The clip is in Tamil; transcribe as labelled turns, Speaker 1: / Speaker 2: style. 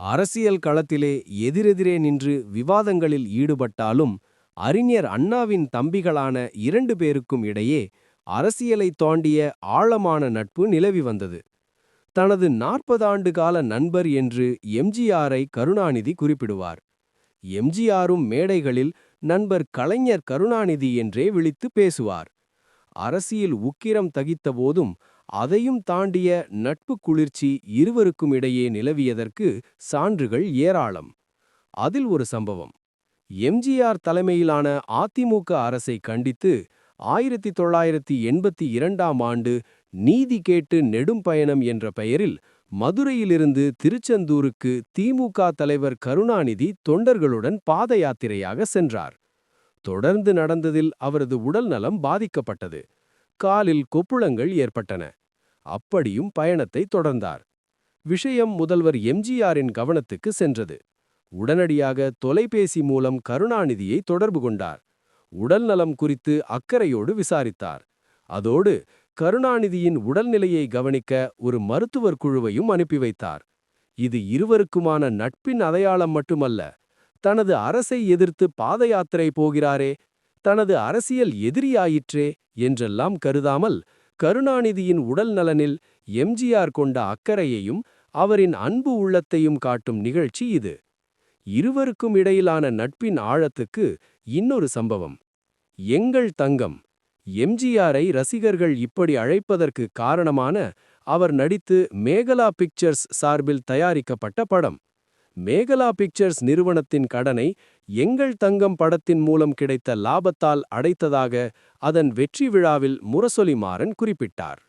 Speaker 1: அரசியல் களத்திலே எதிரெதிரே நின்று விவாதங்களில் ஈடுபட்டாலும் அறிஞர் அண்ணாவின் தம்பிகளான 2 பேருக்கும் இடையே அரசியலைத் தாண்டிய ஆழமான நட்பு நிலவி வந்தது. தனது 40 ஆண்டு கால நண்பர் என்று எம்ஜிஆரை கருணாநிதி குறிப்பிடுவார். எம்ஜிஆரும் மேடைகளில் நண்பர் கலைஞர் கருணாநிதி என்றே விழித்து பேசுவார். அரசியல் உக்கிரம் தகித்த போதும் அதையும் தாண்டிய நட்பு குளிர்ச்சி இருவருக்கும் இடையே நிலவியதற்கு சான்றுகள் ஏராளம். அதில் ஒரு சம்பவம். எம்ஜிஆர் தலைமையிலான அதிமுக அரசை கண்டித்து 1982ஆம் ஆண்டு நீதி கேட்டு நெடும் பயணம் என்ற பெயரில் மதுரையிலிருந்து திருச்செந்தூருக்கு திமுக தலைவர் கருணாநிதி தொண்டர்களுடன் பாத யாத்திரையாக சென்றார். தொடர்ந்து நடந்ததில் அவரது உடல் நலம் பாதிக்கப்பட்டது. காலில் கொப்புளங்கள் ஏற்பட்டன. அப்படியும் பயணத்தை தொடர்ந்தார். விஷயம் முதல்வர் எம்ஜிஆரின் கவனத்துக்கு சென்றது. உடனடியாக தொலைபேசி மூலம் கருணாநிதியை தொடர்பு கொண்டார். உடல்நலம் குறித்து அக்கறையோடு விசாரித்தார். அதோடு கருணாநிதியின் உடல்நிலையை கவனிக்க ஒரு மருத்துவர் குழுவையும் அனுப்பி வைத்தார். இது இருவருக்குமான நட்பின் அடையாளம் மட்டுமல்ல, தனது அரசை எதிர்த்து பாத யாத்திரை போகிறாரே, தனது அரசியல் எதிரியாயிற்றே என்றெல்லாம் கருதாமல் கருணாநிதியின் உடல் நலனில் எம்ஜிஆர் கொண்ட அக்கறையையும் அவரின் அன்பு உள்ளத்தையும் காட்டும் நிகழ்ச்சி இது. இருவருக்கும் இடையிலான நட்பின் ஆழத்துக்கு இன்னொரு சம்பவம். எங்கள் தங்கம். எம்ஜிஆரை ரசிகர்கள் இப்படி அழைப்பதற்கு காரணமான அவர் நடித்து மேகலா பிக்சர்ஸ் சார்பில் தயாரிக்கப்பட்ட படம். மேகலா பிக்சர்ஸ் நிறுவனத்தின் கடனை எங்கள் தங்கம் படத்தின் மூலம் கிடைத்த லாபத்தால் அடைத்ததாக அதன் வெற்றி விழாவில் முரசொலி மாறன் குறிப்பிட்டார்.